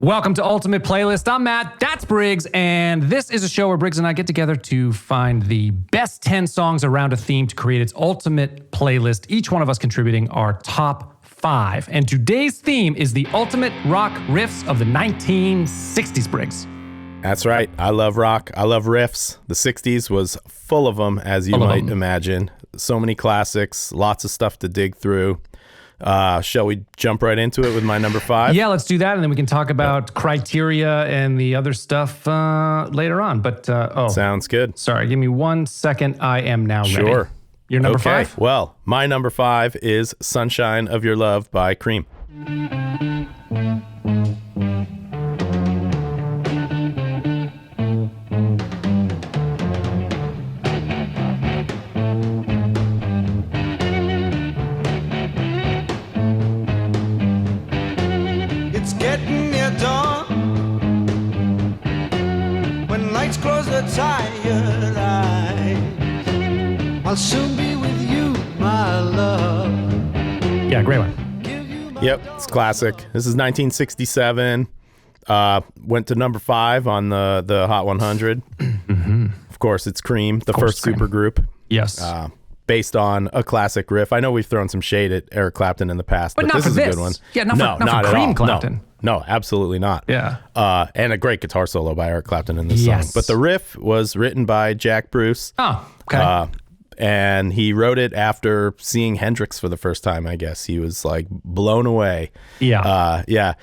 Welcome to Ultimate Playlist. I'm Matt, that's Briggs, and this is a show where Briggs and I get together to find the best 10 songs around a theme to create its ultimate playlist, each one of us contributing our top 5. And today's theme is the ultimate rock riffs of the 1960s, Briggs. That's right. I love rock. I love riffs. The 60s was full of them, as you might imagine. So many classics, lots of stuff to dig through. Shall we jump right into it with my number 5? Yeah, let's do that, and then we can talk about criteria and the other stuff later on. But sounds good. Sorry, give me 1 second. I am now ready. Sure. Your number 5? Well, my number 5 is "Sunshine of Your Love" by Cream. Tired eyes, I'll soon be with you, my love. Yeah, great one. Yep, it's classic. This is 1967. Went to number 5 on the Hot 100. Mm-hmm. Of course, it's Cream, the first supergroup. Yes. Based on a classic riff. I know we've thrown some shade at Eric Clapton in the past, but not this for is a good one. Yeah, not for Cream Clapton. No, absolutely not. Yeah. And a great guitar solo by Eric Clapton in this song. But the riff was written by Jack Bruce. Oh, okay. And he wrote it after seeing Hendrix for the first time, I guess. He was like blown away. Yeah. Yeah.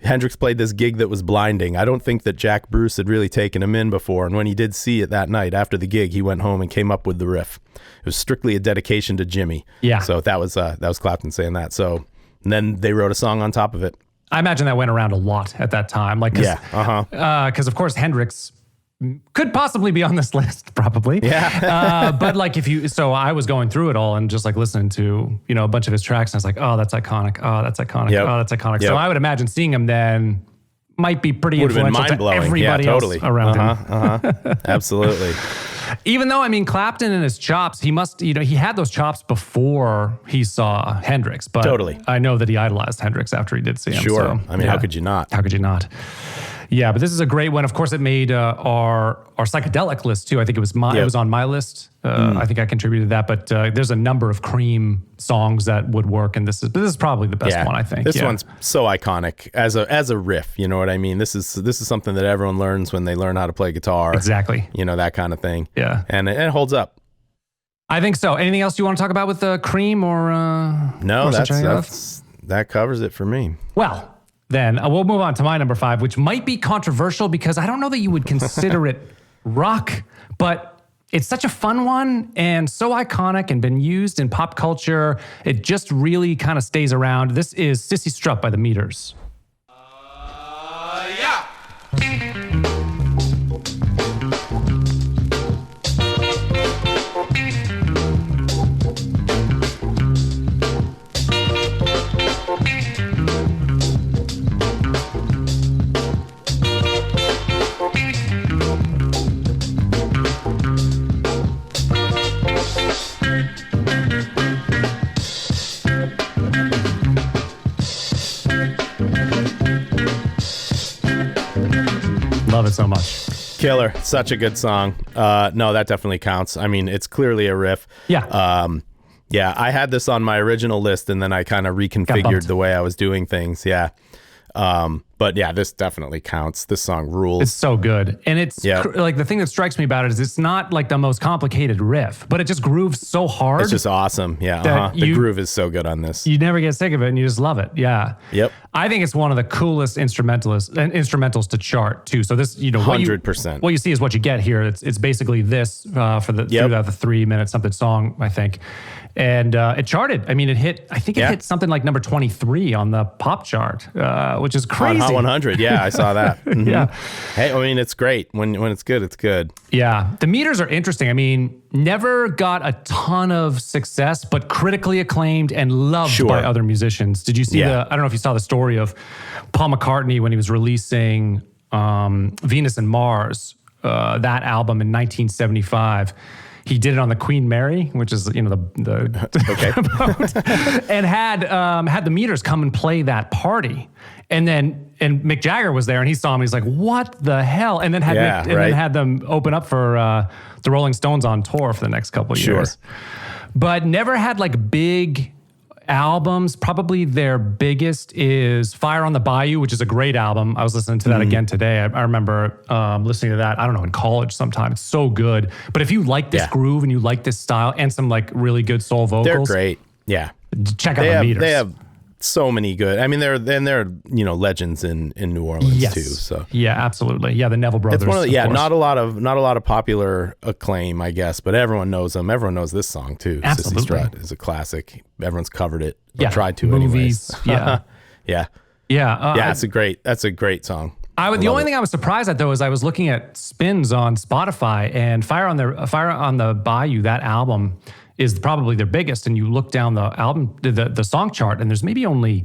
Hendrix played this gig that was blinding. I don't think that Jack Bruce had really taken him in before. And when he did see it that night after the gig, he went home and came up with the riff. It was strictly a dedication to Jimmy. Yeah. So that was Clapton saying that. So and then they wrote a song on top of it. I imagine that went around a lot at that time. Because of course Hendrix could possibly be on this list, probably. Yeah. But like so I was going through it all and just like listening to, a bunch of his tracks and I was like, oh, that's iconic. Oh, that's iconic. Yep. Oh, that's iconic. Yep. So I would imagine seeing him then might be pretty influential to everybody else around him. Absolutely. Even though, Clapton and his chops, he must, he had those chops before he saw Hendrix. But totally. I know that he idolized Hendrix after he did see him. Sure. So, how could you not? How could you not? Yeah, but this is a great one. Of course, it made our psychedelic list too. I think it was it was on my list. I think I contributed to that. But there's a number of Cream songs that would work, and this is probably the best one. I think this one's so iconic as a riff. You know what I mean? This is something that everyone learns when they learn how to play guitar. Exactly. That kind of thing. Yeah, and it holds up. I think so. Anything else you want to talk about with Cream or no? That covers it for me. Well. Then we'll move on to my number 5, which might be controversial because I don't know that you would consider it rock, but it's such a fun one and so iconic and been used in pop culture. It just really kind of stays around. This is Sissy Strut by the Meters. Yeah. Love it so much. Killer. Such a good song. No, that definitely counts. It's clearly a riff. Yeah. Yeah, I had this on my original list and then I kind of reconfigured the way I was doing things. Yeah. But yeah, this definitely counts. This song rules. It's so good. And it's like the thing that strikes me about it is it's not like the most complicated riff, but it just grooves so hard. It's just awesome. Yeah. The groove is so good on this. You never get sick of it and you just love it. Yeah. Yep. I think it's one of the coolest instrumentals to chart too. So this, 100%. What you see is what you get here. It's basically this throughout the 3-minute something song, I think. And it charted. It hit, I think it hit something like number 23 on the pop chart, which is crazy. On Hot 100. Yeah, I saw that. Mm-hmm. Yeah. Hey, it's great. When it's good, it's good. Yeah. The Meters are interesting. Never got a ton of success, but critically acclaimed and loved by other musicians. Did you see I don't know if you saw the story of Paul McCartney when he was releasing Venus and Mars, that album in 1975. He did it on the Queen Mary, which is the Okay. boat, and had the Meters come and play that party. And Mick Jagger was there, and he saw him. He's like, "What the hell?" And then had them open up for the Rolling Stones on tour for the next couple of years. But never had like big albums. Probably their biggest is Fire on the Bayou, which is a great album. I was listening to that again today. I remember listening to that, I don't know, in college sometime. It's so good. But if you like this groove and you like this style and some like really good soul vocals. They're great. Yeah. Check out the Meters. They have so many good. I mean, they're legends in New Orleans too. So yeah, absolutely. Yeah, the Neville Brothers. It's one of the, not a lot of popular acclaim, I guess, but everyone knows them. Everyone knows this song too. Absolutely. Sissy Strut is a classic. Everyone's covered it. Yeah, tried to. Movies. Anyways. Yeah. That's a great song. The only thing I was surprised at though is I was looking at spins on Spotify, and Fire on the Bayou, that album is probably their biggest. And you look down the album, the song chart, and there's maybe only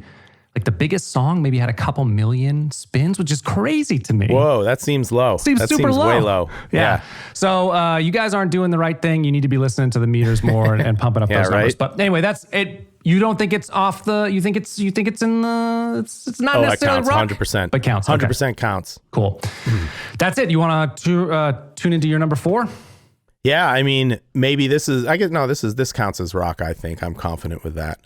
like the biggest song maybe had a couple million spins, which is crazy to me. Whoa, that seems low. Seems low. Way low. Yeah. So you guys aren't doing the right thing. You need to be listening to the Meters more and pumping up those numbers. But anyway, that's it. You don't think it's off the? You think it's in the? It's not necessarily rock. 100%. But counts. 100% counts. Cool. That's it. You want to tune into your number 4? Yeah, I mean, maybe this counts as rock, I think. I'm confident with that.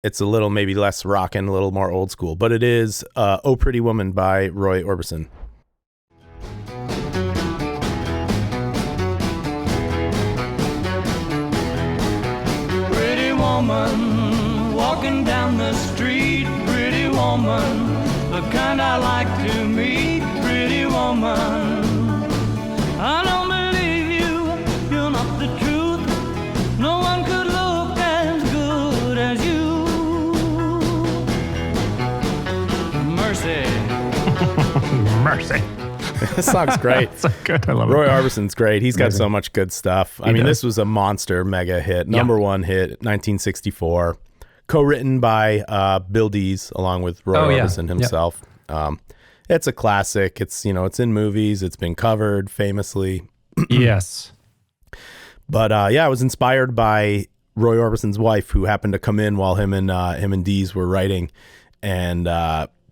It's a little maybe less rock and a little more old school, but it is Oh Pretty Woman by Roy Orbison. Pretty woman, walking down the street. Pretty woman, the kind I like to meet. Pretty woman, I don't believe you, you're not the truth. No one could look as good as you. Mercy. Mercy. This song's great. So good. I love Roy it. Orbison's great. He's got so much good stuff. I mean, does. this was a monster mega hit, number one hit, 1964, co-written by Bill Dees along with Roy Orbison himself. It's a classic. It's it's in movies. It's been covered famously. Yes. But it was inspired by Roy Orbison's wife, who happened to come in while him and Dees were writing, and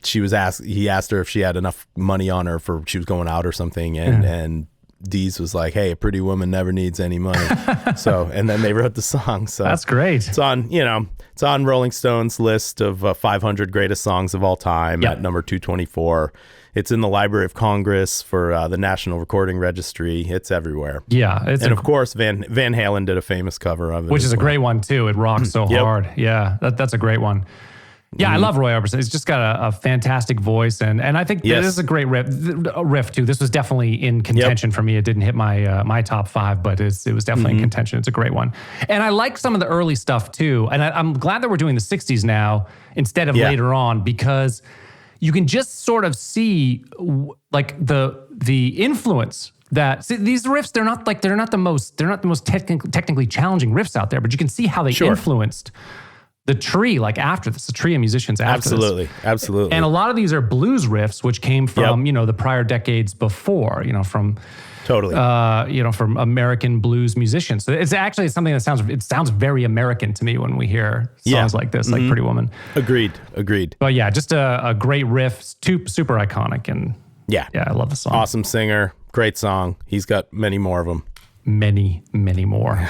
he asked her if she had enough money on her for she was going out or something, and Dees was like, "Hey, a pretty woman never needs any money." And then they wrote the song. So that's great. It's on Rolling Stone's list of 500 greatest songs of all time at number 224. It's in the Library of Congress for the National Recording Registry. It's everywhere. Yeah, of course Van Halen did a famous cover of it, which is a great one too. It rocks so hard. Yeah, that's a great one. Yeah, I love Roy Orbison. He's just got a fantastic voice, and I think this is a great riff too. This was definitely in contention for me. It didn't hit my top 5, but it was definitely in contention. It's a great one, and I like some of the early stuff too. And I'm glad that we're doing the 60s now instead of later on, because you can just sort of see like the influence that these riffs. They're not the most technically challenging riffs out there, but you can see how they influenced the tree, like after this, the tree of musicians after this. Absolutely. And a lot of these are blues riffs, which came from, the prior decades before, from from American blues musicians. So it's actually something that sounds very American to me when we hear songs like this, like Pretty Woman. Agreed. But yeah, just a great riff, super iconic. And yeah, I love the song. Awesome singer, great song. He's got many more of them. Many more.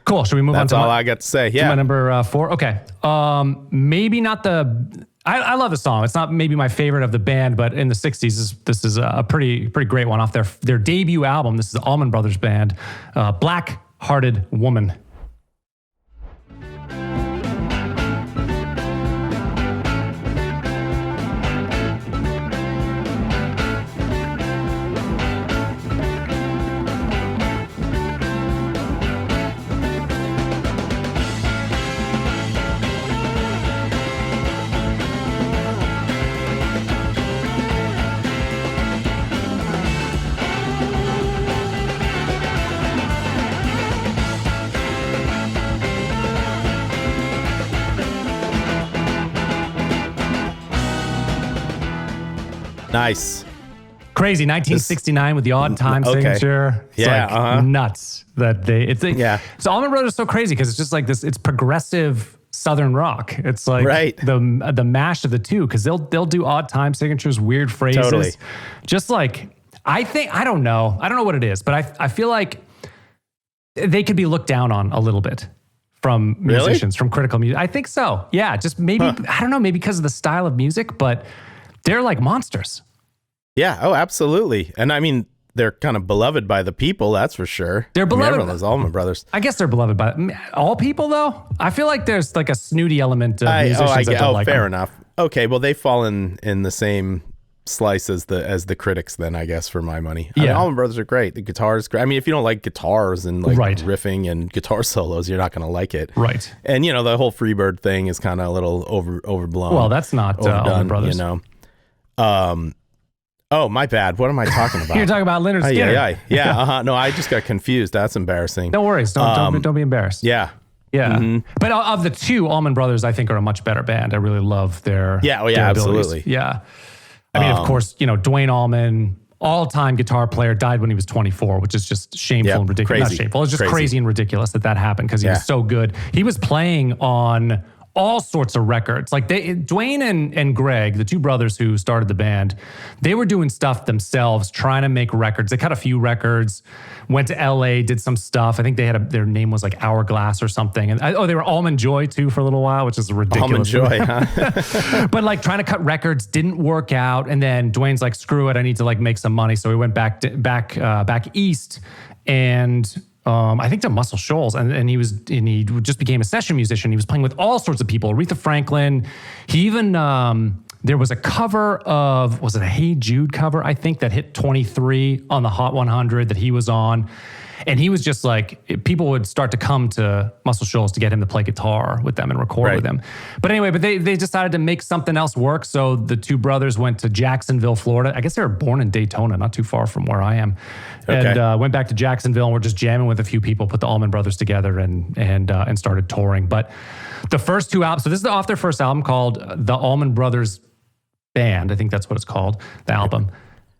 Cool. Should we move on to That's all I got to say. Yeah. My number 4. Okay. Maybe not the. I love the song. It's not maybe my favorite of the band, but in the 60s, this is a pretty great one off their debut album. This is the Almond Brothers band, Black Hearted Woman. Nice. Crazy. 1969 with the odd time signature. It's nuts that So Allman Brothers is so crazy because it's just like this, it's progressive Southern rock. It's like the mash of the two, because they'll do odd time signatures, weird phrases. Totally. Just like, I don't know what it is, but I feel like they could be looked down on a little bit from musicians, from critical music. I think so. Yeah, just maybe, I don't know, maybe because of the style of music, but they're like monsters. Yeah, oh, absolutely. And I mean, they're kind of beloved by the people, that's for sure. They're beloved. Everyone loves Allman Brothers. I guess they're beloved by all people, though. I feel like there's like a snooty element of musicians that don't like fair them. enough. Okay, well, they fall in the same slice as the critics then, I guess, for my money. I mean, Allman Brothers are great. The guitar's great. I mean, if you don't like guitars and like riffing and guitar solos, you're not going to like it. Right. And, the whole Freebird thing is kind of a little overblown. Well, that's not Allman Brothers. Oh, my bad. What am I talking about? You're talking about Leonard Skinner. Yeah. No, I just got confused. That's embarrassing. No worries. Don't be embarrassed. Yeah. Yeah. Mm-hmm. But of the two, Allman Brothers, I think, are a much better band. I really love their their absolutely. Abilities. Yeah. I mean, of course, Dwayne Allman, all-time guitar player, died when he was 24, which is just shameful and ridiculous. Crazy. Not shameful. It's just crazy and ridiculous that happened because he was so good. He was playing on all sorts of records. Like Dwayne and Greg, the two brothers who started the band, they were doing stuff themselves, trying to make records. They cut a few records, went to LA, did some stuff. I think they had their name was like Hourglass or something. And they were Almond Joy too for a little while, which is ridiculous. Almond Joy, huh? But like trying to cut records didn't work out. And then Dwayne's like, screw it, I need to like make some money. So he went back east and I think to Muscle Shoals, and he just became a session musician. He was playing with all sorts of people, Aretha Franklin. He even there was a cover of, was it a Hey Jude cover? I think that hit 23 on the Hot 100 that he was on, and he was just like, people would start to come to Muscle Shoals to get him to play guitar with them and record with them. But anyway, they decided to make something else work. So the two brothers went to Jacksonville, Florida. I guess they were born in Daytona, not too far from where I am. And went back to Jacksonville and were just jamming with a few people, put the Allman Brothers together and started touring. But the first two albums, so this is off their first album called The Allman Brothers Band. I think that's what it's called, the album.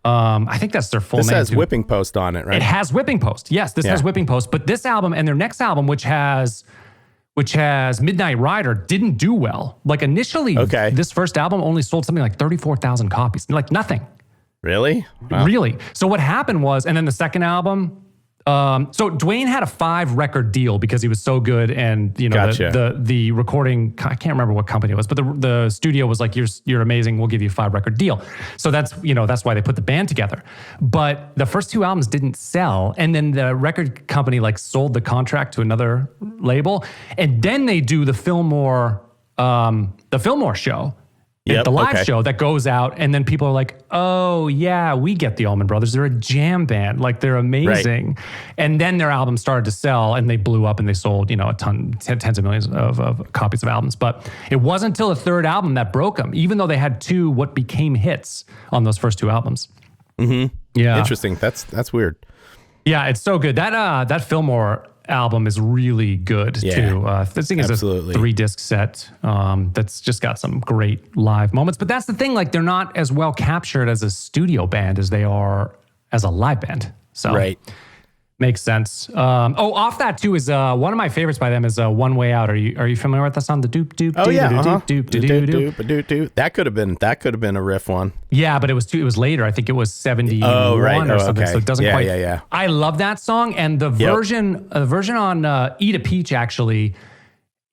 I think that's their full name. This has Whipping Post on it, right? It has Whipping Post. Yes, this has Whipping Post. But this album and their next album, which has Midnight Rider, didn't do well. Like initially, this first album only sold something like 34,000 copies. Like nothing. Really? Wow. Really. So what happened was, and then the second album, so Dwayne had a 5-record deal because he was so good, and the recording, I can't remember what company it was, but the studio was like, you're amazing, we'll give you a 5-record deal. So that's why they put the band together. But the first 2 albums didn't sell, and then the record company like sold the contract to another label, and then they do the Fillmore show. The live show that goes out, and then people are like, oh yeah, we get the Allman Brothers. They're a jam band. Like they're amazing. Right. And then their album started to sell and they blew up and they sold, a ton, tens of millions of copies of albums. But it wasn't until the third album that broke them, even though they had 2 what became hits on those first 2 albums. Mm-hmm. Yeah. Interesting. That's weird. Yeah, it's so good. That Fillmore album is really good too. This thing is a 3-disc set that's just got some great live moments. But that's the thing, like they're not as well captured as a studio band as they are as a live band. So makes sense. Off that too is one of my favorites by them is One Way Out. Are you familiar with that song? The doop doop. Oh yeah. Doop doop doop. That could have been a riff one. Yeah, but it was later. I think it was 71 or something. So it doesn't quite. Yeah. I love that song, and the version on Eat a Peach actually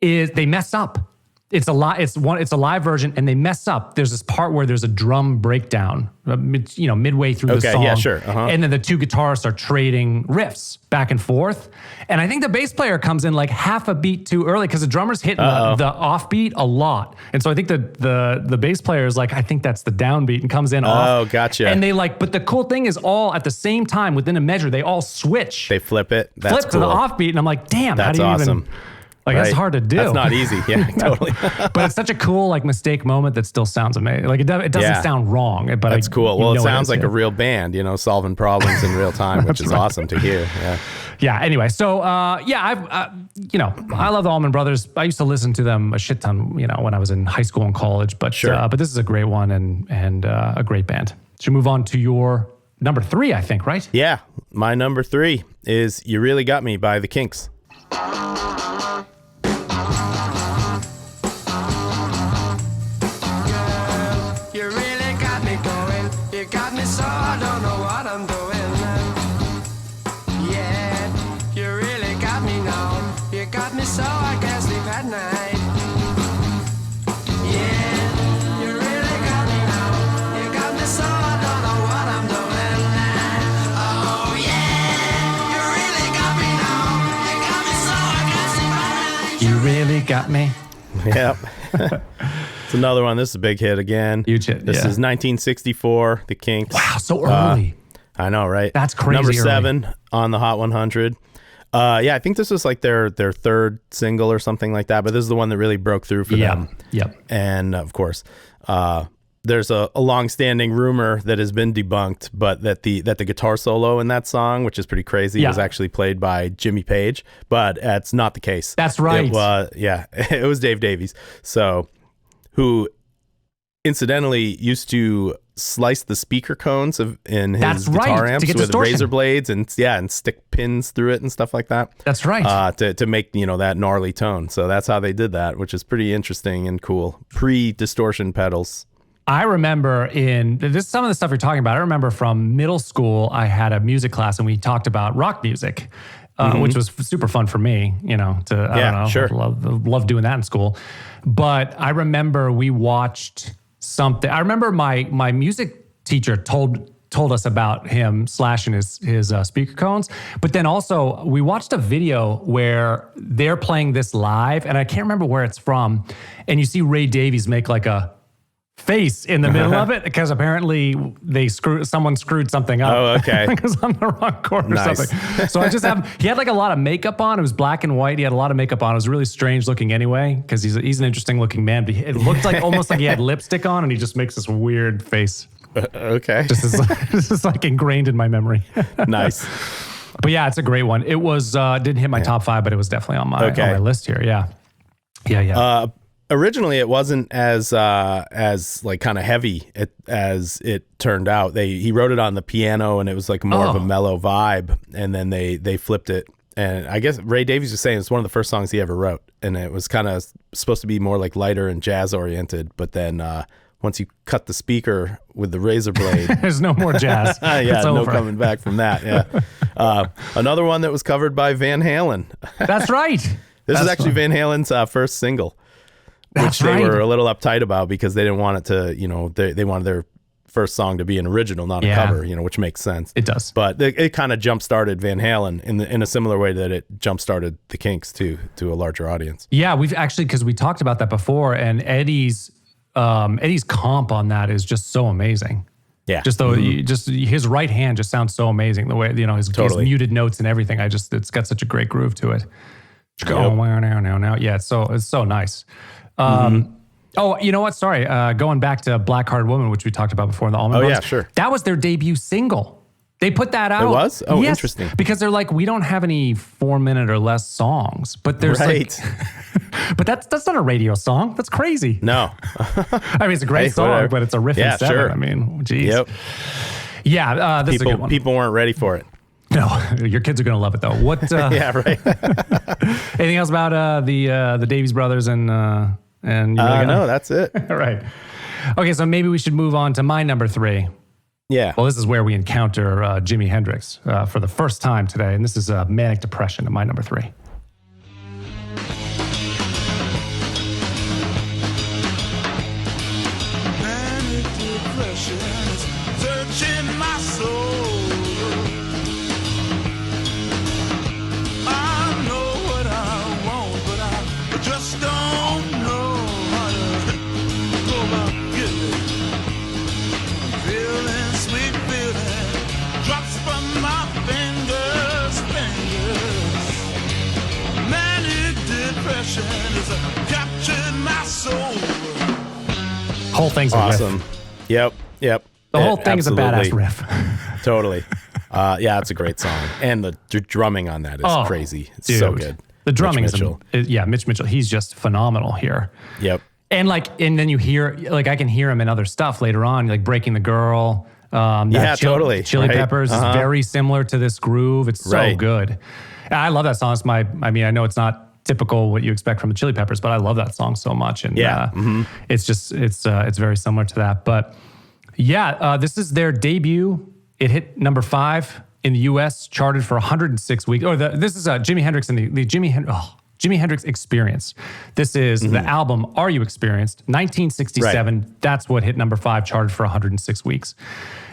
is they mess up. It's a live version, and they mess up. There's this part where there's a drum breakdown, midway through the song. Yeah, sure. And then the 2 guitarists are trading riffs back and forth. And I think the bass player comes in like half a beat too early because the drummer's hitting the offbeat a lot. And so I think the bass player is like, I think that's the downbeat, and comes in off. Oh, gotcha. And they but the cool thing is all at the same time within a measure, they all switch. They flip it. That's flip to the offbeat, and I'm like, damn, that's how do you awesome. even... Like that's hard to do. That's not easy. Yeah, totally. But it's such a cool mistake moment that still sounds amazing. Like it doesn't sound wrong. But that's cool. Well, it sounds like a real band, solving problems in real time, which is awesome to hear. Yeah. Yeah. Anyway, so I love the Allman Brothers. I used to listen to them a shit ton, when I was in high school and college. But but this is a great one and a great band. Should we move on to your number 3, I think, right? Yeah, my number 3 is You Really Got Me by the Kinks. You really got me going. You got me so I don't know what I'm doing. Yeah, you really got me now. You got me so I can't sleep at night. Yeah, you really got me now. You got me so I don't know what I'm doing. Oh yeah, you really got me now. You got me so I can't sleep at night. You really got me. Yep. It's another one. This is a big hit again. Huge hit, This yeah. is 1964, the Kinks. Wow, so early. I know, right? That's crazy Number early. 7 on the Hot 100. Yeah, I think this was like their third single or something like that, but this is the one that really broke through for them. Yep. And of course, there's a long-standing rumor that has been debunked, but that the guitar solo in that song, which is pretty crazy, was actually played by Jimmy Page, but that's not the case. That's right. It was, it was Dave Davies. So, who incidentally used to slice the speaker cones in his guitar amps with razor blades and stick pins through it and stuff like that. That's right. To make, that gnarly tone. So that's how they did that, which is pretty interesting and cool. Pre-distortion pedals. I remember some of the stuff you're talking about. I remember from middle school, I had a music class and we talked about rock music, which was super fun for me, I don't know. Sure. Love doing that in school. But I remember we watched something. I remember my music teacher told us about him slashing his speaker cones. But then also we watched a video where they're playing this live and I can't remember where it's from. And you see Ray Davies make like a face in the middle of it because apparently someone screwed something up. Oh, okay. Because on the wrong chord or Nice. something. So he had like a lot of makeup on. It was black and white. He had a lot of makeup on. It was really strange looking anyway because he's an interesting looking man. But it looked like almost like he had lipstick on and he just makes this weird face. Okay. This is like ingrained in my memory. Nice. But yeah, it's a great one. It was didn't hit my top 5, but it was definitely on my list here. Yeah. Originally, it wasn't as like kind of heavy as it turned out. He wrote it on the piano, and it was like more of a mellow vibe. And then they flipped it, and I guess Ray Davies was saying it's one of the first songs he ever wrote, and it was kind of supposed to be more like lighter and jazz oriented. But then once you cut the speaker with the razor blade, there's no more jazz. It's no coming back from that. Yeah, another one that was covered by Van Halen. That's right. This is actually Van Halen's first single. Which they were a little uptight about because they didn't want it to, they wanted their first song to be an original, not a cover, which makes sense. It does. But it kind of jump-started Van Halen in a similar way that it jump-started the Kinks to a larger audience. Yeah, we've actually, because we talked about that before, and Eddie's comp on that is just so amazing. Yeah. Just though, just his right hand just sounds so amazing. The way, his muted notes and everything. It's got such a great groove to it. Now. Yeah, it's so nice. Oh, you know what? Sorry. Going back to Black Hearted Woman, which we talked about before in the Almond Brothers. Yeah, sure. That was their debut single. They put that out. It was? Oh, yes, interesting. Because they're like, we don't have any 4-minute or less songs, but there's but that's not a radio song. That's crazy. No. I mean, it's a great song, but it's a riff in 7. Sure. I mean, geez. Yep. Yeah, this is a good one. People weren't ready for it. No, your kids are going to love it though. What? Yeah, right. Anything else about the Davies brothers and no, that's it. All right. Okay, so maybe we should move on to my number 3. Yeah. Well, this is where we encounter Jimi Hendrix for the first time today, and this is Manic Depression at my number 3. Manic depression is searching my soul. I know what I want, but I just don't know how to go about getting it. Feeling sweet feeling drops from my fingers. Manic depression is captured my soul. Whole thing's awesome. A riff. Yep. The whole thing is a badass riff. Totally. Yeah, it's a great song. And the drumming on that is crazy. It's so good. The drumming Mitch is Mitch Mitchell. He's just phenomenal here. Yep. And then you hear, I can hear him in other stuff later on, like Breaking the Girl. Totally. Chili right? Peppers is very similar to this groove. It's so good. I love that song. It's I know it's not typical what you expect from the Chili Peppers, but I love that song so much. And it's very similar to that. But this is their debut. It hit number 5 in the U.S., charted for 106 weeks. This is Jimi Hendrix and the Jimi Hendrix Experience. This is the album Are You Experienced? 1967. Right. That's what hit number 5, charted for 106 weeks.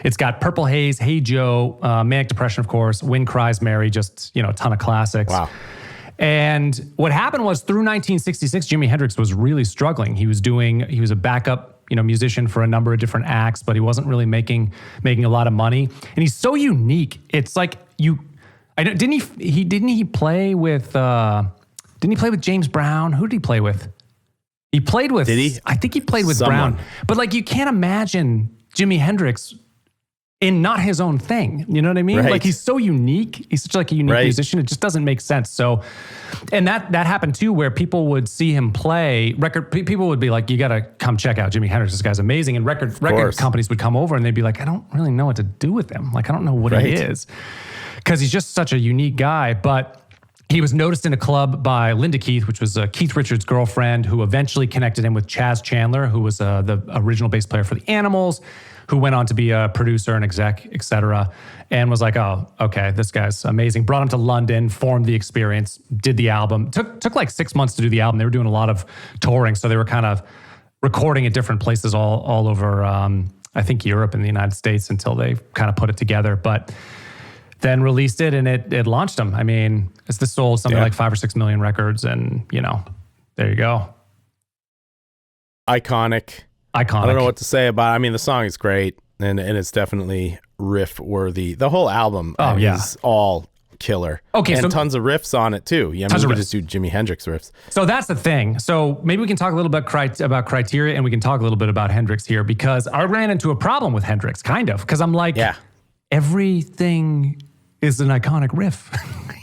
It's got Purple Haze, Hey Joe, Manic Depression, of course, Wind Cries Mary, just, a ton of classics. Wow. And what happened was through 1966, Jimi Hendrix was really struggling. He was a backup musician for a number of different acts, but he wasn't really making a lot of money. And he's so unique. It's like didn't he play with James Brown? Who did he play with? He played with. Did he? I think he played with Someone. Brown. But you can't imagine Jimi Hendrix in not his own thing. You know what I mean? Right. He's so unique. He's such a unique musician. It just doesn't make sense. So, and that happened too, where people would see him play people would be like, you got to come check out Jimi Hendrix. This guy's amazing. And record companies would come over and they'd be like, I don't really know what to do with him. I don't know what he is. Because he's just such a unique guy. But he was noticed in a club by Linda Keith, which was Keith Richards' girlfriend, who eventually connected him with Chaz Chandler, who was the original bass player for the Animals, who went on to be a producer and exec, et cetera, and was like, oh, okay, this guy's amazing. Brought him to London, formed the Experience, did the album. Took like 6 months to do the album. They were doing a lot of touring, so they were kind of recording at different places all over, I think, Europe and the United States until they kind of put it together. But then released it, and it launched them. I mean, this sold something like 5 or 6 million records, and there you go. Iconic. I don't know what to say about it. I mean, the song is great, and it's definitely riff worthy. The whole album is all killer. Okay, and tons of riffs on it too. Yeah, I mean, you just do Jimi Hendrix riffs. So that's the thing. So maybe we can talk a little bit about criteria, and we can talk a little bit about Hendrix here, because I ran into a problem with Hendrix, kind of, because I'm like, everything is an iconic riff.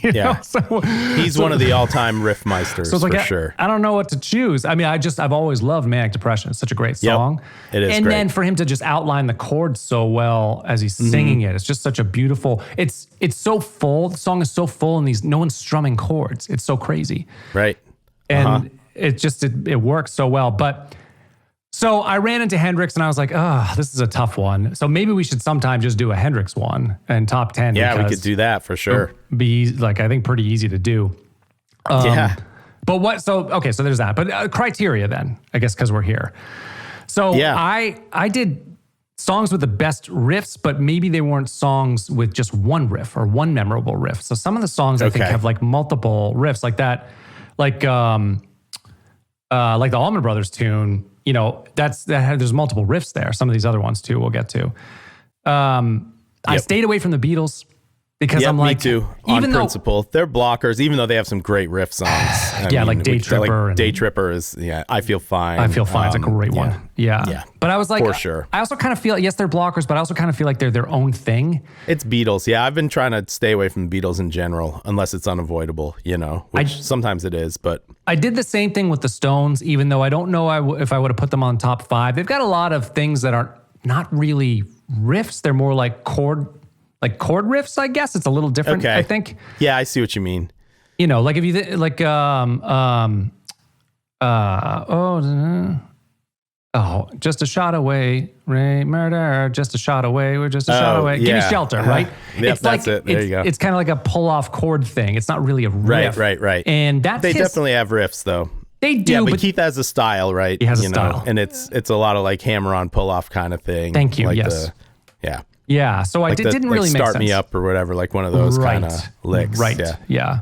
you know? So, he's one of the all-time riff meisters, so for sure. I don't know what to choose. I mean, I've always loved Manic Depression. It's such a great song. It is and great. then for him to just outline the chords so well as he's singing it, it's just such a beautiful, it's so full. The song is so full, and no one's strumming chords. It's so crazy. Right. And it works so well. But so I ran into Hendrix and I was like, this is a tough one. So maybe we should sometime just do a Hendrix one and top 10. Yeah, we could do that for sure. Be I think pretty easy to do. But so there's that. But criteria then, I guess, because we're here. So I did songs with the best riffs, but maybe they weren't songs with just one riff or one memorable riff. So some of the songs I think have multiple riffs like that, like the Almond Brothers tune. There's multiple riffs there. Some of these other ones too, we'll get to. I stayed away from the Beatles because I'm like, me too. On principle, they're blockers, even though they have some great riff songs. Like Day Tripper. Like Day Tripper is, I Feel Fine. I Feel Fine is a great one. Yeah. But I was like, for sure. I also kind of feel, yes, they're blockers, but I also kind of feel like they're their own thing. It's Beatles. Yeah, I've been trying to stay away from the Beatles in general, unless it's unavoidable, which sometimes it is, but. I did the same thing with the Stones, even though I don't know if I would have put them on top 5. They've got a lot of things that are not really riffs. They're more like chord riffs, I guess. It's a little different, I think. Yeah, I see what you mean. Like if you just a shot away, Ray, murder, just a shot away, we're just a shot away. Give me shelter, right? Yep, that's it. There you go. It's kind of like a pull-off chord thing. It's not really a riff. Right. And they definitely have riffs, though. They do. Yeah, but Keith has a style, right? He has a style. And it's a lot of like hammer-on, pull-off kind of thing. Thank you, like yes. Yeah, so it didn't really make sense. Start Me Up or whatever, like one of those kind of licks. Right, yeah.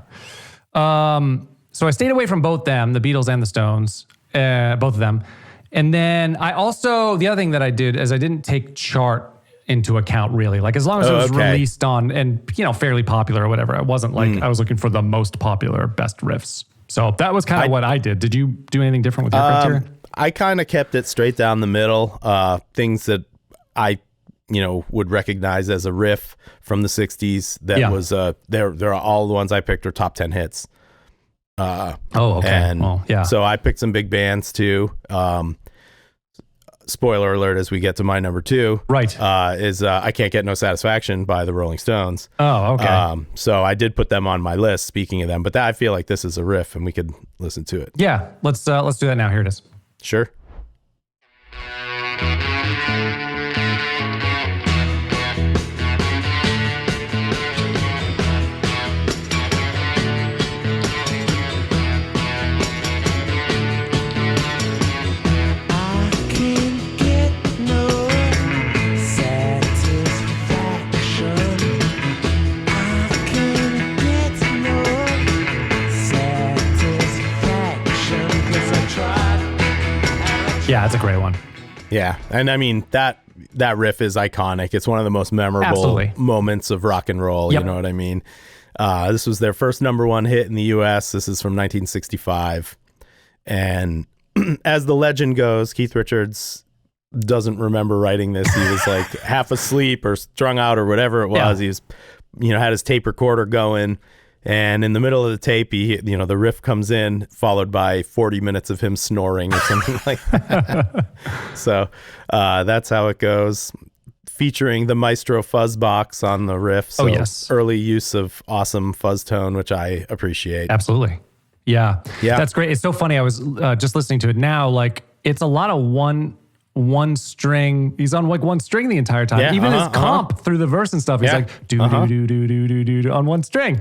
So I stayed away from both them, the Beatles and the Stones, both of them. And then the other thing that I did is I didn't take chart into account really. Like as long as it was released on and, fairly popular or whatever, it wasn't like I was looking for the most popular best riffs. So that was kind of what I did. Did you do anything different with your criteria? I kind of kept it straight down the middle. Things that I would recognize as a riff from the 60s that was they're all the ones I picked are top 10 hits. Okay. And so I picked some big bands too. spoiler alert as we get to my number 2. Right. Is I Can't Get No Satisfaction by the Rolling Stones. Oh, okay. So I did put them on my list, speaking of them, but I feel like this is a riff and we could listen to it. Yeah, let's do that now. Here it is. Sure. Yeah, it's a great one. Yeah, and I mean that riff is iconic. It's one of the most memorable Absolutely. moments of rock and roll. Yep. You know what I mean? This was their first number 1 hit in the U.S. This is from 1965, and as the legend goes, Keith Richards doesn't remember writing this. He was like half asleep or strung out or whatever it was. He was, had his tape recorder going. And in the middle of the tape, the riff comes in, followed by 40 minutes of him snoring or something like that. So that's how it goes. Featuring the Maestro fuzz box on the riff. So yes. Early use of awesome fuzz tone, which I appreciate. Absolutely. Yeah. That's great. It's so funny. I was just listening to it now. Like, it's a lot of one string. He's on like one string the entire time. Even his comp through the verse and stuff. He's like do do do do do do on one string.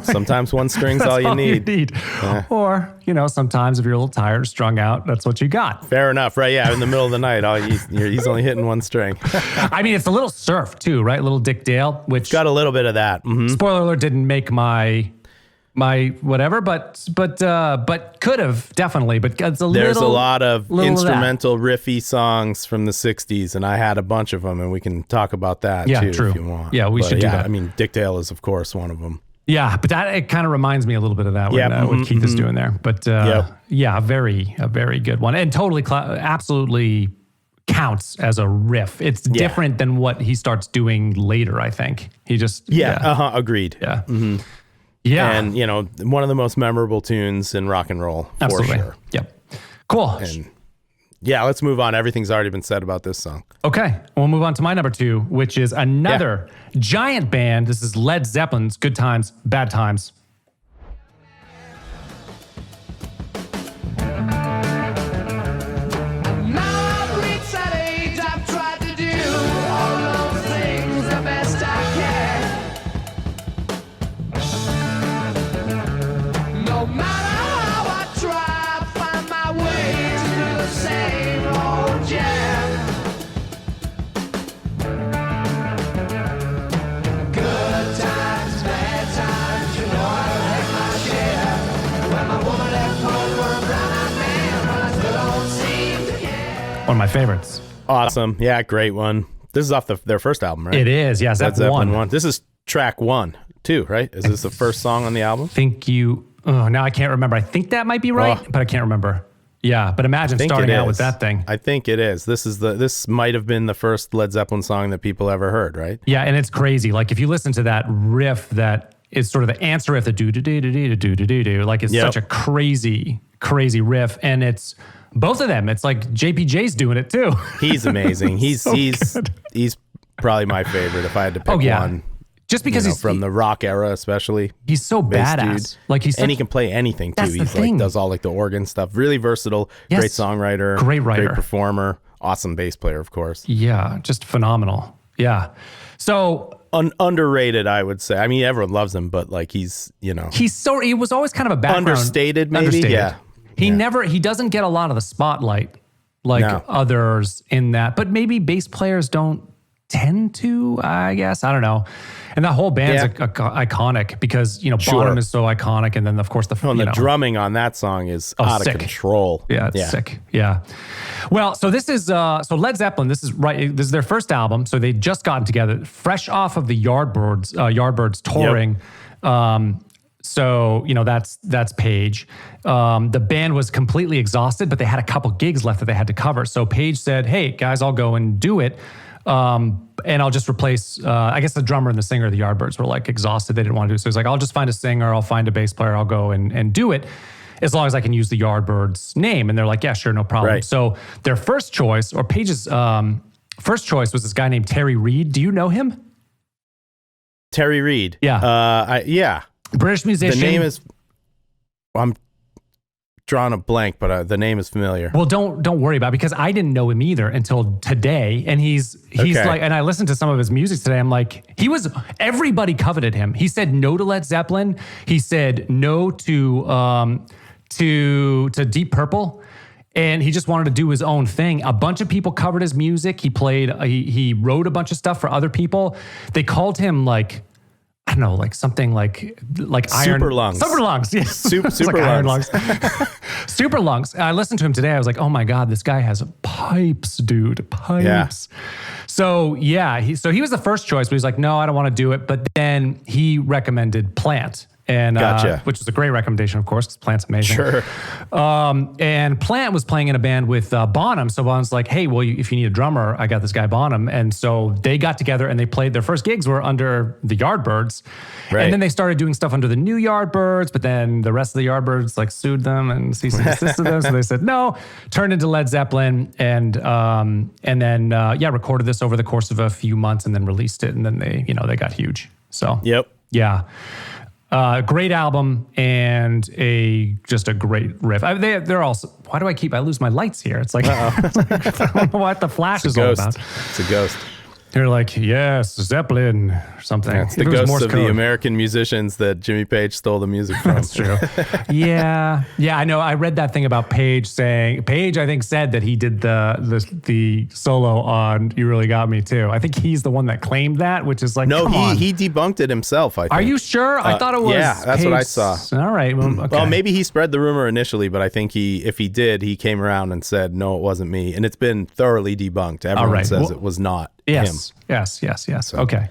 Sometimes one string's all you need. Yeah. Or sometimes if you're a little tired, strung out, that's what you got. Fair enough, right? Yeah, in the middle of the night, he's only hitting one string. I mean, it's a little surf too, right? Little Dick Dale, which got a little bit of that. Mm-hmm. Spoiler alert, didn't make my whatever, but could have definitely. But it's there's a lot of instrumental riffy songs from the 60s, and I had a bunch of them, and we can talk about that too true. if you want. Yeah, we should do that. I mean, Dick Dale is of course one of them. Yeah, but it kind of reminds me a little bit of that what Keith is doing there. But a very good one, and totally absolutely counts as a riff. It's different than what he starts doing later. I think he just agreed. Yeah. Mm-hmm. Yeah. And, one of the most memorable tunes in rock and roll, for sure. Yep. Cool. And let's move on. Everything's already been said about this song. Okay. We'll move on to my number 2, which is another giant band. This is Led Zeppelin's Good Times, Bad Times. One of my favorites. Awesome. Yeah, great one. This is off their first album, right? It is, yeah. Zeppelin 1. This is track 1, too, right? Is this the first song on the album? Now I can't remember. I think that might be right, but I can't remember. Yeah, but imagine starting out with that thing. I think it is. This might have been the first Led Zeppelin song that people ever heard, right? Yeah, and it's crazy. Like if you listen to that riff, that is sort of the answer riff, the do do do do do do do do do. Like it's such a crazy riff, and it's both of them. It's like JPJ's doing it too. He's amazing. He's probably my favorite if I had to pick one. Just because he's from the rock era, especially. He's so badass. Dude. Like he can play anything too. He's like does all like the organ stuff. Really versatile. Yes. Great songwriter. Great writer. Great performer. Awesome bass player, of course. Yeah, just phenomenal. Yeah. So underrated, I would say. I mean, everyone loves him, but like he was always kind of a background. Understated, maybe. Yeah. He doesn't get a lot of the spotlight like others in that, but maybe bass players don't tend to, I guess. I don't know. And that whole band's iconic because, Bottom is so iconic. And then, of course, the drumming on that song is out of control. Yeah, it's sick. Yeah. Well, so this is, Led Zeppelin, this is their first album. So they'd just gotten together, fresh off of the Yardbirds touring. Yep. So, that's Page. The band was completely exhausted, but they had a couple gigs left that they had to cover. So Page said, hey, guys, I'll go and do it. And I'll just replace, I guess the drummer and the singer of the Yardbirds were like exhausted. They didn't want to do it. So he's like, I'll just find a singer. I'll find a bass player. I'll go and do it. as long as I can use the Yardbirds name. And they're like, yeah, sure, no problem. Right. So their first choice, or Page's first choice, was this guy named Terry Reid. Do you know him? Terry Reid. Yeah. Yeah. British musician. The name is, I'm drawing a blank, but the name is familiar. Well, don't worry about it, because I didn't know him either until today. And he's Okay. like, and I listened to some of his music today. I'm like, everybody coveted him. He said no to Led Zeppelin. He said no to Deep Purple. And he just wanted to do his own thing. A bunch of people covered his music. He wrote a bunch of stuff for other people. They called him like, I don't know, like something like iron. Super Lungs. Super Lungs. Yes. Super Like Iron Lungs. Super Lungs. I listened to him today. I was like, oh my God, this guy has pipes, dude. Pipes. Yeah. So yeah, he was the first choice, but he's like, no, I don't want to do it. But then he recommended Plant. And Gotcha. Which was a great recommendation, of course, because Plant's amazing. Sure. And Plant was playing in a band with Bonham. So Bonham's like, hey, well, if you need a drummer, I got this guy Bonham. And so they got together and they played. Their first gigs were under the Yardbirds. Right. And then they started doing stuff under the new Yardbirds, but then the rest of the Yardbirds like sued them and cease and desisted them. So they said no, turned into Led Zeppelin, and then recorded this over the course of a few months and then released it. And then they got huge. So Yep. yeah. Great album and just a great riff. They're also. Why do I lose my lights here? It's like, I don't know what the flash is all about. It's a ghost. They're like, yes, Zeppelin or something. It's the It was ghosts Morse of code. the American musicians that Jimmy Page stole the music from. That's true. Yeah, I know. I read that thing about Page I think said that he did the solo on "You Really Got Me" too. I think he's the one that claimed that, which is like, No, come on. he debunked it himself, I think. Are you sure? I thought it was. Yeah, that's what I Page. saw. All right. Well, okay. Well, maybe he spread the rumor initially, but I think if he did, he came around and said, no, it wasn't me. And it's been thoroughly debunked. Everyone right. says Well, it was not him. Yes. Okay.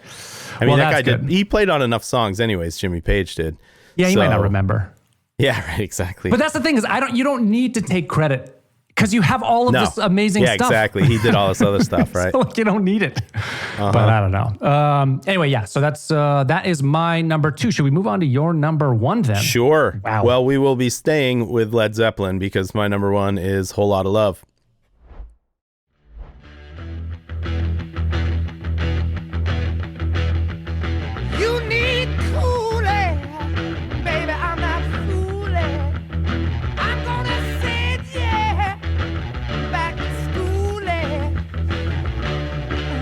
I mean, that guy good. he played on enough songs anyways, Jimmy Page did. Yeah, you So- might not remember. Yeah, right, exactly. But that's the thing is, you don't need to take credit because you have all of this amazing yeah, stuff. exactly. He did all this other stuff, right? So, like, you don't need it. But I don't know. Anyway, yeah. So that is my number 2. Should we move on to your number 1 then? Sure. Wow. Well, we will be staying with Led Zeppelin because my number 1 is Whole Lotta Love. You need cooling, baby. I'm not fooling. I'm gonna send you back to schooling,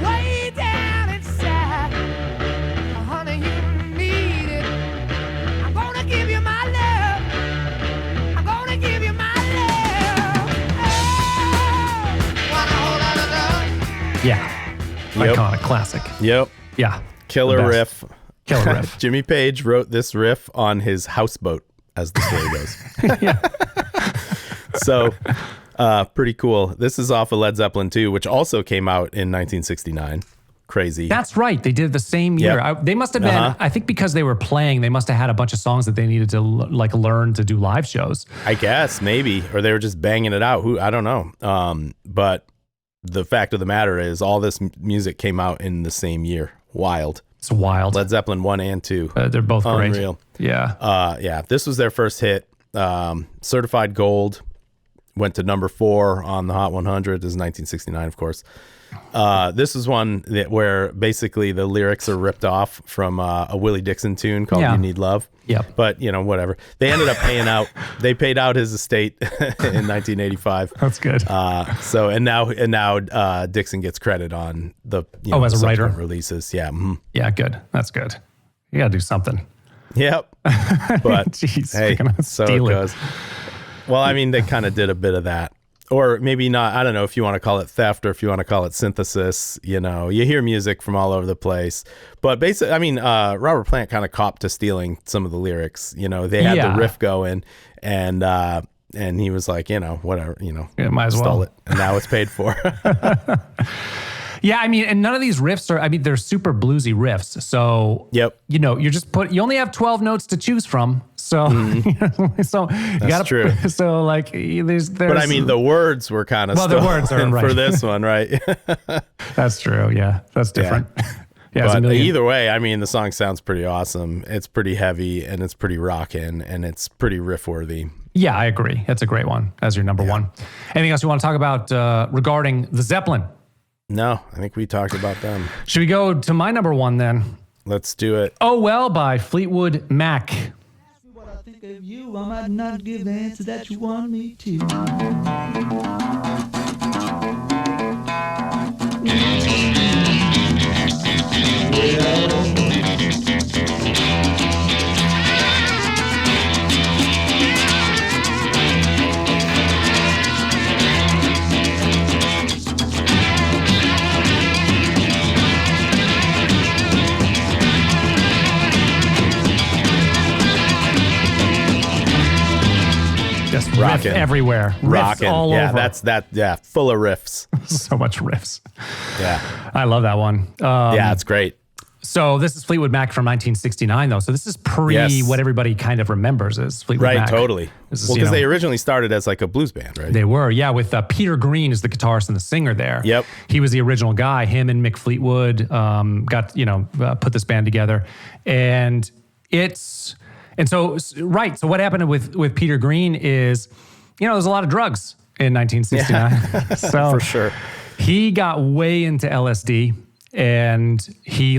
way down inside. Honey, you need it. I'm gonna give you my love. I'm gonna give you my love. Oh, want a whole lot of love. Yeah. Yep. Iconic, classic. Yep. Yeah. Killer The best. riff. Killer riff. Jimmy Page wrote this riff on his houseboat, as the story goes. So, pretty cool. This is off of Led Zeppelin II, which also came out in 1969. Crazy. That's right. They did the same year. Yep. They must have been, I think because they were playing, they must have had a bunch of songs that they needed to learn to do live shows. I guess, maybe. Or they were just banging it out. I don't know. But the fact of the matter is all this music came out in the same year. Wild. It's wild. Led Zeppelin 1 and 2. They're both Unreal. great. Yeah. This was their first hit. Certified Gold. Went to number 4 on the Hot 100. This is 1969, of course. This is one where basically the lyrics are ripped off from a Willie Dixon tune called Yeah. You Need Love. Yep. But, whatever. They ended up paying out. They paid out his estate in 1985. That's good. And now Dixon gets credit on the as a writer? subsequent releases. Yeah. Mhm. Yeah, good. That's good. You got to do something. Yep. But Jeez, hey, freaking so it steal it. goes. Well, I mean, they kind of did a bit of that. Or maybe not. I don't know if you want to call it theft or if you want to call it synthesis. You hear music from all over the place. But basically, I mean, Robert Plant kind of copped to stealing some of the lyrics. They had the riff going and he was like, whatever, Yeah, might as stole well. it. And now it's paid for. Yeah, I mean, and none of these riffs they're super bluesy riffs. So, Yep. you're just you only have 12 notes to choose from. So, so you gotta, true. So like there's But I mean, the words were kind of the words are right for this one, right? that's true. Yeah, that's different. Yeah, it's a But million. either way, I mean, the song sounds pretty awesome. It's pretty heavy and it's pretty rockin' and it's pretty riff worthy. Yeah, I agree. That's a great one as your number one. Anything else you want to talk about regarding the Zeppelin? No, I think we talked about them. Should we go to my number one then? Let's do it. Oh Well by Fleetwood Mac. What I think of you, I might not give the answer that you want me to. Just riff Rockin'. everywhere. Riffs Rockin'. all yeah, over. that's full of riffs. So much riffs. Yeah. I love that one. Yeah, it's great. So this is Fleetwood Mac from 1969, though. So this is pre Yes. what everybody kind of remembers as Fleetwood Right, Mac. totally. This is, Well, you because know, they originally started as like a blues band, right? They were, yeah, with Peter Green as the guitarist and the singer there. Yep. He was the original guy. Him and Mick Fleetwood put this band together. So what happened with Peter Green is, there's a lot of drugs in 1969. So For sure. He got way into LSD, and he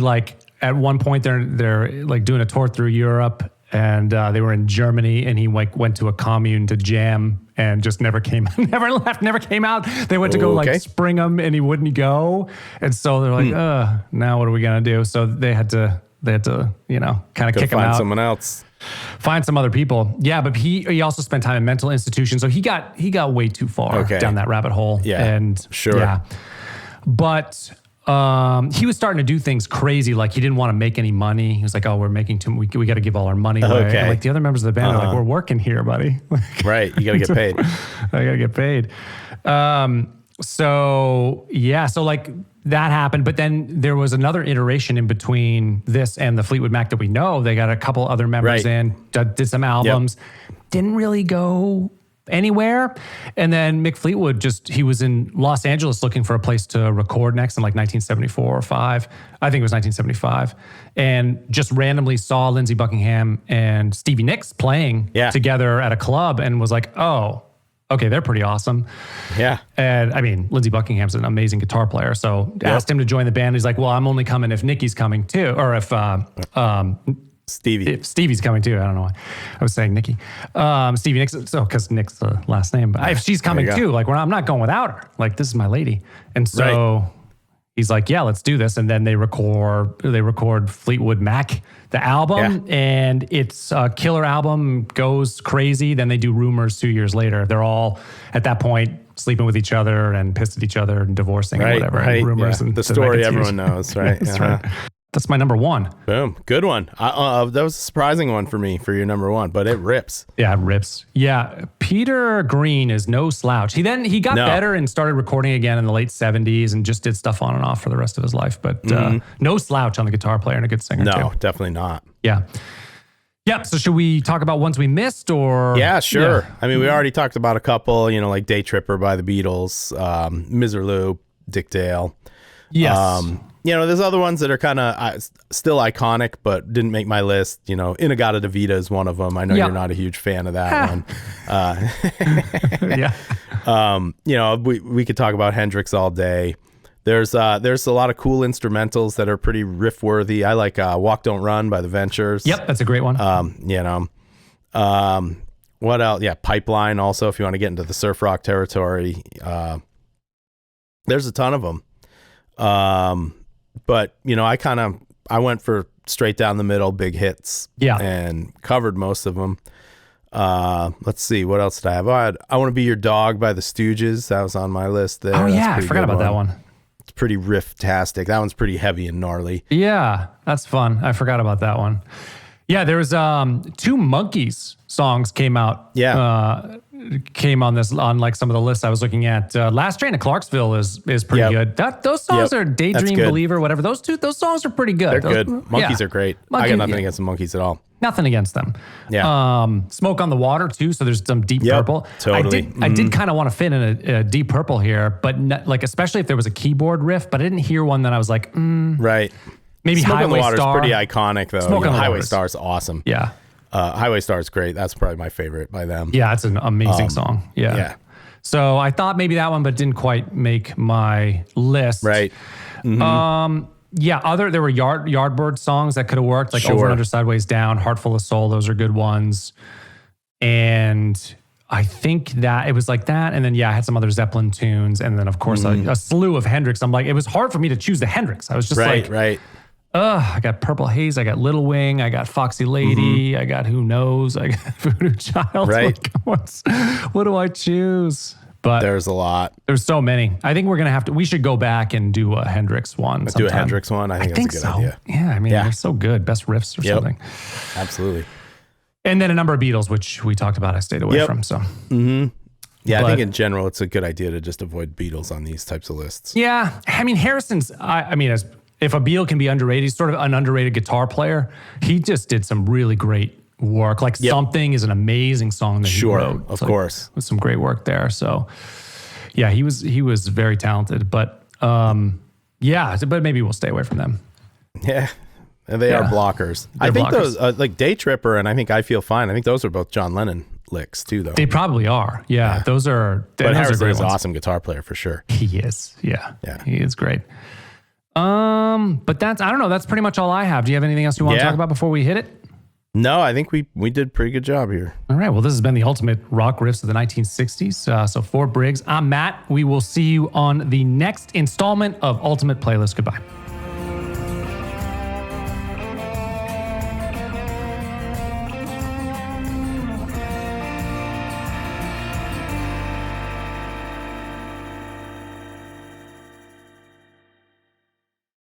at one point they're like doing a tour through Europe, and they were in Germany, and he went to a commune to jam and just never came, never left, never came out. They went to go Okay. spring him, and he wouldn't go, and so they're like, now what are we gonna do? So they had to kind of Go kick him find out. someone else. Find some other people. Yeah, but he also spent time in mental institutions, so he got way too far down that rabbit hole. Yeah, and sure. Yeah, but he was starting to do things crazy. Like he didn't want to make any money. He was like, "Oh, we're making too. We got to give all our money away." Okay. And the other members of the band are like, "We're working here, buddy." Right. You got to get paid. I gotta get paid. So that happened, but then there was another iteration in between this and the Fleetwood Mac that we know. They got a couple other members Right. in, did some albums, didn't really go anywhere. And then Mick Fleetwood he was in Los Angeles looking for a place to record next in 1974 or 5. I think it was 1975. And just randomly saw Lindsey Buckingham and Stevie Nicks playing together at a club and was like, oh, okay, they're pretty awesome. Yeah. And I mean, Lindsey Buckingham's an amazing guitar player. So asked him to join the band. He's like, well, I'm only coming if Nicky's coming too. Or if Stevie. if Stevie's coming too. I don't know why I was saying Nicky. Stevie Nicks, because Nick's the last name. But if she's coming too, I'm not going without her. This is my lady. And so he's like, yeah, let's do this. And then they record Fleetwood Mac, the album, and it's a killer album, goes crazy. Then they do Rumors 2 years later. They're all at that point sleeping with each other and pissed at each other and divorcing or whatever. Right. And Rumors and the story everyone knows, right? That's right. That's my number one. Boom. Good one. That was a surprising one for me for your number one, but it rips. Yeah, it rips. Yeah, Peter Green is no slouch. He got better and started recording again in the late 70s and just did stuff on and off for the rest of his life. But no slouch on the guitar player and a good singer No, too. definitely not. Yeah. Yep. So should we talk about ones we missed or? Yeah, sure. Yeah. I mean, we already talked about a couple, like Day Tripper by the Beatles, Miserlou, Dick Dale. Yes. There's other ones that are kind of still iconic, but didn't make my list. Inagata DeVita is one of them. I know you're not a huge fan of that one. Yeah. We could talk about Hendrix all day. There's a lot of cool instrumentals that are pretty riff worthy. I like Walk Don't Run by the Ventures. Yep. That's a great one. What else? Yeah, Pipeline also, if you want to get into the surf rock territory. There's a ton of them. But I went for straight down the middle, big hits. Yeah. And covered most of them. Let's see, what else did I have? I Want to Be Your Dog by the Stooges. That was on my list there. Oh That's yeah, a I pretty forgot good about that one. It's pretty riff-tastic. That one's pretty heavy and gnarly. Yeah, that's fun. I forgot about that one. Yeah, there was 2 Monkeys songs came out. Yeah. Came on some of the lists I was looking at. Last Train to Clarksville is pretty good. Those songs are Daydream, good. Believer, whatever. Those songs are pretty good. They're good. Monkeys are great. I got nothing against the Monkeys at all. Nothing against them. Yeah. Smoke on the Water too. So there's some Deep Purple. Totally. I did kind of want to fit in a Deep Purple here, but especially if there was a keyboard riff. But I didn't hear one that I was like, right. maybe Smoke on the Highway Water is Star. pretty iconic though. Smoke on the Highway Water's- Star is awesome. Yeah. Highway Star is great. That's probably my favorite by them. Yeah, it's an amazing song. Yeah. Yeah. So I thought maybe that one, but didn't quite make my list. Right. Yeah, there were Yardbird songs that could have worked, like Over and Under, Sideways Down, Heart Full of Soul. Those are good ones. And I think that it was like that. And then, I had some other Zeppelin tunes. And then, of course, a slew of Hendrix. I'm like, it was hard for me to choose the Hendrix. I was just right. I got Purple Haze, I got Little Wing, I got Foxy Lady, I got Who Knows, I got Voodoo Child. Right. Like, what do I choose? But there's a lot. There's so many. I think we should go back and do a Hendrix one. Do a Hendrix one? I think that's a good idea. Yeah, I mean, they're so good. Best riffs or something. Absolutely. And then a number of Beatles, which we talked about, I stayed away from. So. Yeah, I think in general, it's a good idea to just avoid Beatles on these types of lists. Yeah, I mean, Harrison's, if a Beatle can be underrated, he's sort of an underrated guitar player. He just did some really great work. Like Something is an amazing song that he wrote. Of course. With some great work there. So yeah, he was very talented, but but maybe we'll stay away from them. Yeah. And they are blockers. I think those like Day Tripper and I think I Feel Fine. I think those are both John Lennon licks too, though. They probably are. Yeah. Those are. But Harrison is an awesome guitar player for sure. He is. Yeah. He is great. But I don't know. That's pretty much all I have. Do you have anything else you want to talk about before we hit it? No, I think we did a pretty good job here. All right. Well, this has been the ultimate rock riffs of the 1960s. So for Briggs, I'm Matt. We will see you on the next installment of Ultimate Playlist. Goodbye.